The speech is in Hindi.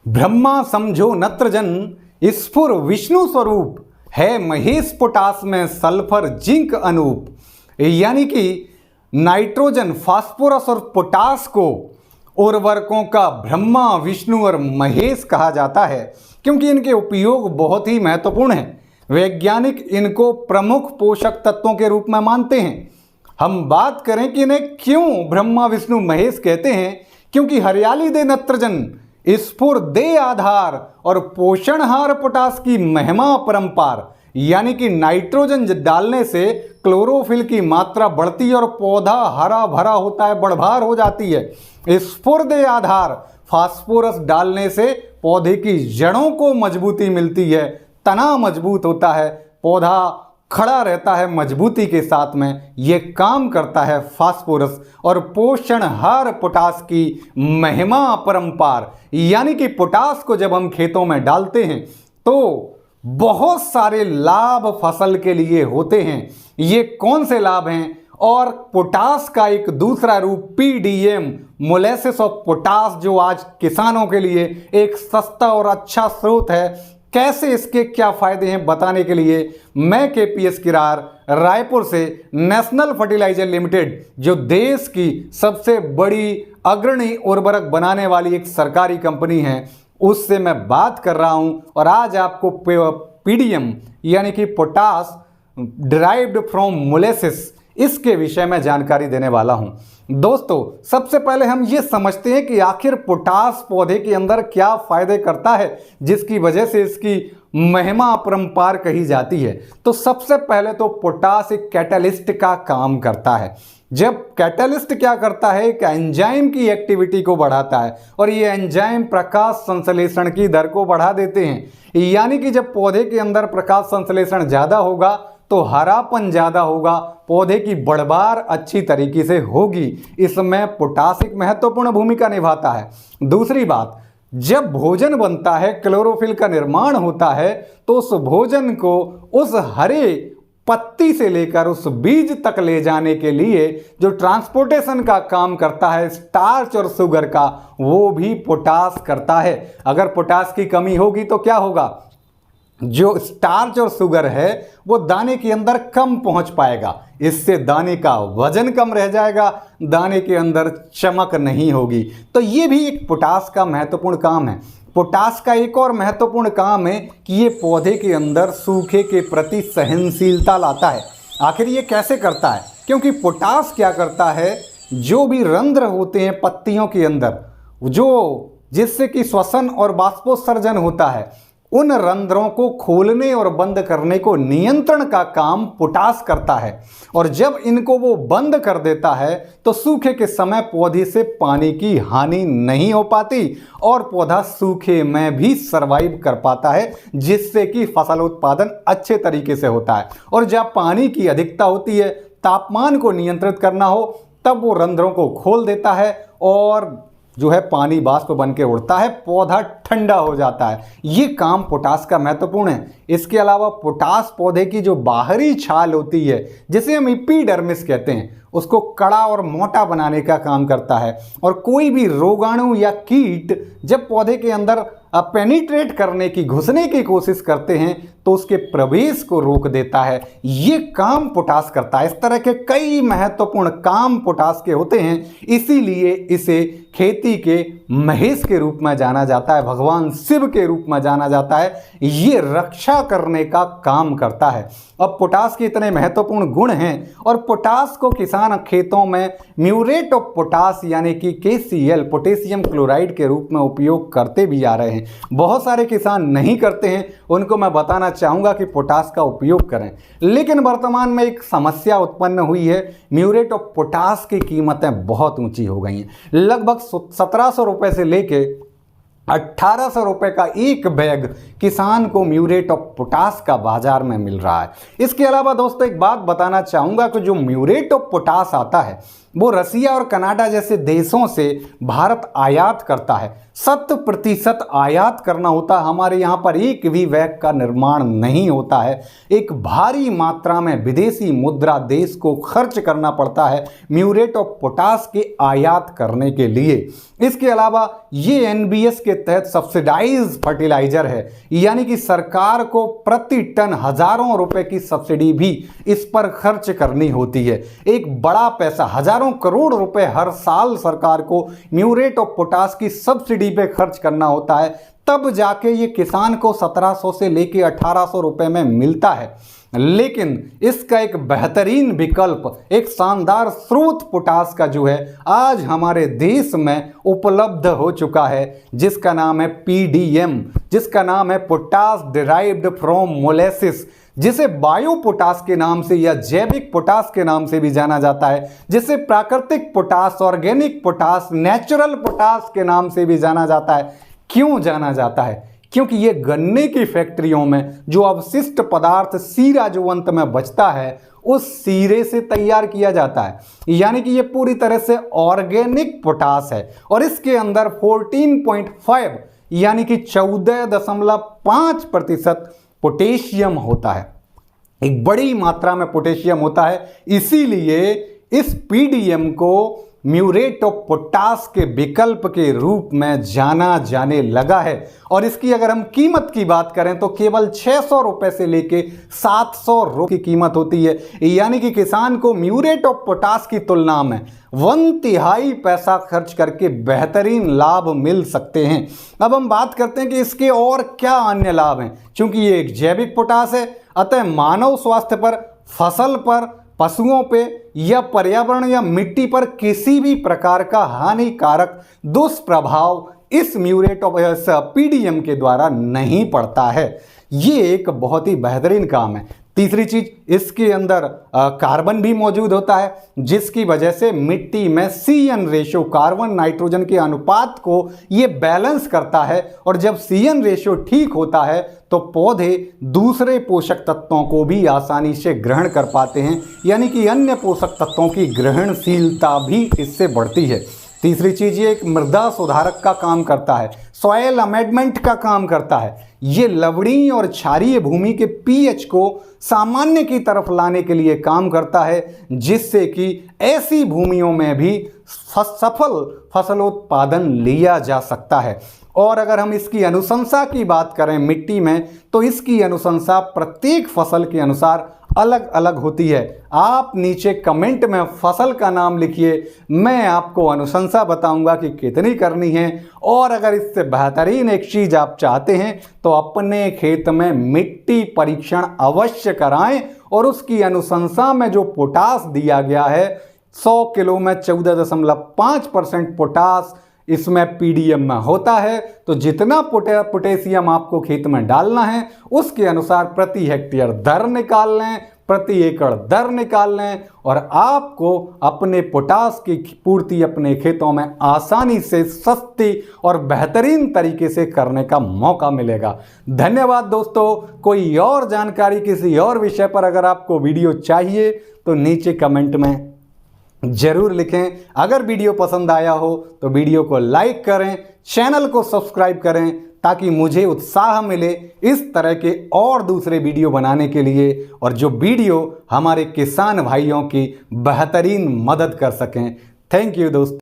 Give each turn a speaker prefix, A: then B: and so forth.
A: ब्रह्मा समझो नत्रजन, स्फुर विष्णु स्वरूप, है महेश पोटास में सल्फर जिंक अनूप। यानी कि नाइट्रोजन, फास्फोरस और पोटास को उर्वरकों का ब्रह्मा, विष्णु और महेश कहा जाता है क्योंकि इनके उपयोग बहुत ही महत्वपूर्ण हैं। वैज्ञानिक इनको प्रमुख पोषक तत्वों के रूप में मानते हैं। हम बात करें कि इन्हें क्यों ब्रह्मा, विष्णु, महेश कहते हैं, क्योंकि हरियाली दे नत्रजन, स्फुर दे आधार और पोषणहार पोटास की महिमा अपरंपार। यानी कि नाइट्रोजन डालने से क्लोरोफिल की मात्रा बढ़ती है और पौधा हरा भरा होता है, बढ़भार हो जाती है। स्फुर दे आधार, फास्फोरस डालने से पौधे की जड़ों को मजबूती मिलती है, तना मजबूत होता है, पौधा खड़ा रहता है मजबूती के साथ में। ये काम करता है फास्फोरस। और पोषणहार पोटास की महिमा अपरंपार, यानी कि पोटास को जब हम खेतों में डालते हैं तो बहुत सारे लाभ फसल के लिए होते हैं। ये कौन से लाभ हैं? और पोटास का एक दूसरा रूप पीडीएम, मोलेसिस ऑफ पोटास, जो आज किसानों के लिए एक सस्ता और अच्छा स्रोत है। कैसे इसके क्या फायदे हैं बताने के लिए मैं केपीएस किरार रायपुर से नेशनल फर्टिलाइजर लिमिटेड, जो देश की सबसे बड़ी अग्रणी उर्वरक बनाने वाली एक सरकारी कंपनी है, उससे मैं बात कर रहा हूं। और आज आपको पीडीएम यानी कि पोटास डिराइव्ड फ्रॉम मोलेसिस, इसके विषय में जानकारी देने वाला हूं। दोस्तों, सबसे पहले हम ये समझते हैं कि आखिर पोटास पौधे के अंदर क्या फायदे करता है जिसकी वजह से इसकी महिमा अपरंपार कही जाती है। तो सबसे पहले तो पोटास एक कैटालिस्ट का काम करता है। जब कैटालिस्ट क्या करता है, एक एंजाइम की एक्टिविटी को बढ़ाता है और ये एंजाइम प्रकाश संश्लेषण की दर को बढ़ा देते हैं। यानी कि जब पौधे के अंदर प्रकाश संश्लेषण ज़्यादा होगा तो हरापन ज़्यादा होगा, पौधे की बढ़वार अच्छी तरीके से होगी। इसमें पोटास एक महत्वपूर्ण भूमिका निभाता है। दूसरी बात, जब भोजन बनता है, क्लोरोफिल का निर्माण होता है, तो उस भोजन को उस हरे पत्ती से लेकर उस बीज तक ले जाने के लिए जो ट्रांसपोर्टेशन का काम करता है, स्टार्च और शुगर का, वो भी पोटास करता है। अगर पोटास की कमी होगी तो क्या होगा? जो स्टार्च और शुगर है वो दाने के अंदर कम पहुंच पाएगा, इससे दाने का वजन कम रह जाएगा, दाने के अंदर चमक नहीं होगी। तो ये भी एक पोटास का महत्वपूर्ण काम है। पोटास का एक और महत्वपूर्ण काम है कि ये पौधे के अंदर सूखे के प्रति सहनशीलता लाता है। आखिर ये कैसे करता है? क्योंकि पोटास क्या करता है, जो भी रंध्र होते हैं पत्तियों के अंदर, जो जिससे कि श्वसन और बाष्पोत्सर्जन होता है, उन रंध्रों को खोलने और बंद करने को नियंत्रण का काम पोटास करता है। और जब इनको वो बंद कर देता है तो सूखे के समय पौधे से पानी की हानि नहीं हो पाती और पौधा सूखे में भी सरवाइव कर पाता है, जिससे कि फसल उत्पादन अच्छे तरीके से होता है। और जब पानी की अधिकता होती है, तापमान को नियंत्रित करना हो, तब वो रंध्रों को खोल देता है और जो है पानी बाष्प बन के उड़ता है, पौधा ठंडा हो जाता है। ये काम पोटास का महत्वपूर्ण है। इसके अलावा पोटास पौधे की जो बाहरी छाल होती है, जिसे हम एपिडर्मिस कहते हैं, उसको कड़ा और मोटा बनाने का काम करता है। और कोई भी रोगाणु या कीट जब पौधे के अंदर पेनिट्रेट करने की, घुसने की कोशिश करते हैं, तो उसके प्रवेश को रोक देता है। ये काम पोटास करता है। इस तरह के कई महत्वपूर्ण काम पोटास के होते हैं, इसीलिए इसे खेती के महेश के रूप में जाना जाता है, भगवान शिव के रूप में जाना जाता है। ये रक्षा करने का काम करता है। अब पोटास के इतने महत्वपूर्ण गुण हैं और पोटास को किसान खेतों में म्यूरेट ऑफ पोटास यानी कि KCl, पोटेशियम क्लोराइड के रूप में उपयोग करते भी आ रहे हैं। बहुत सारे किसान नहीं करते हैं, उनको मैं बताना चाहूँगा कि पोटास का उपयोग करें। लेकिन वर्तमान में एक समस्या उत्पन्न हुई है, म्यूरेट ऑफ पोटास की कीमतें बहुत ऊंची हो गई हैं। लगभग 1700 रुपये से लेके 1800 रुपये का एक बैग किसान को म्यूरेट ऑफ पोटास का बाजार में मिल रहा है। इसके अलावा दोस्तों एक बात बताना चाहूँगा कि जो म्यूरेट ऑफ पोटास आता है वो रसिया और कनाडा जैसे देशों से भारत आयात करता है। 100% आयात करना होता है। हमारे यहाँ पर एक भी वैग का निर्माण नहीं होता है। एक भारी मात्रा में विदेशी मुद्रा देश को खर्च करना पड़ता है म्यूरेट ऑफ पोटास के आयात करने के लिए। इसके अलावा ये एनबीएस के तहत सब्सिडाइज फर्टिलाइजर है, यानी कि सरकार को प्रति टन हजारों रुपए की सब्सिडी भी इस पर खर्च करनी होती है। एक बड़ा पैसा, हजारों करोड़ रुपए हर साल सरकार को म्यूरेट ऑफ पोटास की सब्सिडी पे खर्च करना होता है, तब जाके ये किसान को 1700 से लेके 1800 रुपए में मिलता है। लेकिन इसका एक बेहतरीन विकल्प, एक शानदार स्रोत पोटास का जो है आज हमारे देश में उपलब्ध हो चुका है, जिसका नाम है पीडीएम, जिसका नाम है पोटास डिराइव्ड फ्रॉम मोलेसिस, जिसे बायो पोटास के नाम से या जैविक पोटास के नाम से भी जाना जाता है, जिसे प्राकृतिक potash, organic potash, natural potash के नाम से भी जाना जाता है। क्यों जाना जाता है? क्योंकि ये गन्ने की फैक्ट्रियों में जो अवशिष्ट पदार्थ सीरा जो अंत में बचता है उस सीरे से तैयार किया जाता है, यानी कि ये पूरी तरह से ऑर्गेनिक पोटास है। और इसके अंदर 14.5 यानी कि 14.5% पोटेशियम होता है। एक बड़ी मात्रा में पोटेशियम होता है, इसीलिए इस पीडीएम को म्यूरेट ऑफ पोटास के विकल्प के रूप में जाना जाने लगा है। और इसकी अगर हम कीमत की बात करें तो केवल 600 रुपए से लेके 700 रुपए की कीमत होती है, यानी कि किसान को म्यूरेट ऑफ पोटास की तुलना में 1/3 पैसा खर्च करके बेहतरीन लाभ मिल सकते हैं। अब हम बात करते हैं कि इसके और क्या अन्य लाभ हैं। चूंकि ये एक जैविक पोटास है, अतः मानव स्वास्थ्य पर, फसल पर, पशुओं पे या पर्यावरण या मिट्टी पर किसी भी प्रकार का हानिकारक दुष्प्रभाव इस म्यूरेट ऑफ पीडीएम के द्वारा नहीं पड़ता है। ये एक बहुत ही बेहतरीन काम है। तीसरी चीज, इसके अंदर कार्बन भी मौजूद होता है, जिसकी वजह से मिट्टी में CN रेशो, कार्बन नाइट्रोजन के अनुपात को ये बैलेंस करता है। और जब CN रेशो ठीक होता है तो पौधे दूसरे पोषक तत्वों को भी आसानी से ग्रहण कर पाते हैं, यानी कि अन्य पोषक तत्वों की ग्रहणशीलता भी इससे बढ़ती है। तीसरी चीज, ये एक मृदा सुधारक का काम करता है, सॉयल अमेंडमेंट का काम करता है। ये लवणीय और क्षारीय भूमि के pH को सामान्य की तरफ लाने के लिए काम करता है, जिससे कि ऐसी भूमियों में भी सफल फसलोत्पादन लिया जा सकता है। और अगर हम इसकी अनुशंसा की बात करें मिट्टी में, तो इसकी अनुशंसा प्रत्येक फसल के अनुसार अलग अलग होती है। आप नीचे कमेंट में फसल का नाम लिखिए, मैं आपको अनुशंसा बताऊंगा कि कितनी करनी है। और अगर इससे बेहतरीन एक चीज़ आप चाहते हैं तो अपने खेत में मिट्टी परीक्षण अवश्य कराएं और उसकी अनुशंसा में जो पोटास दिया गया है 100 किलो में 14.5% पोटास इसमें पीडीएम में होता है। तो जितना पोटेशियम आपको खेत में डालना है उसके अनुसार प्रति हेक्टेयर दर निकाल लें, प्रति एकड़ दर निकाल लें, और आपको अपने पोटास की पूर्ति अपने खेतों में आसानी से, सस्ती और बेहतरीन तरीके से करने का मौका मिलेगा। धन्यवाद दोस्तों। कोई और जानकारी किसी और विषय पर अगर आपको वीडियो चाहिए तो नीचे कमेंट में जरूर लिखें। अगर वीडियो पसंद आया हो तो वीडियो को लाइक करें, चैनल को सब्सक्राइब करें, ताकि मुझे उत्साह मिले इस तरह के और दूसरे वीडियो बनाने के लिए, और जो वीडियो हमारे किसान भाइयों की बेहतरीन मदद कर सकें। थैंक यू दोस्तों।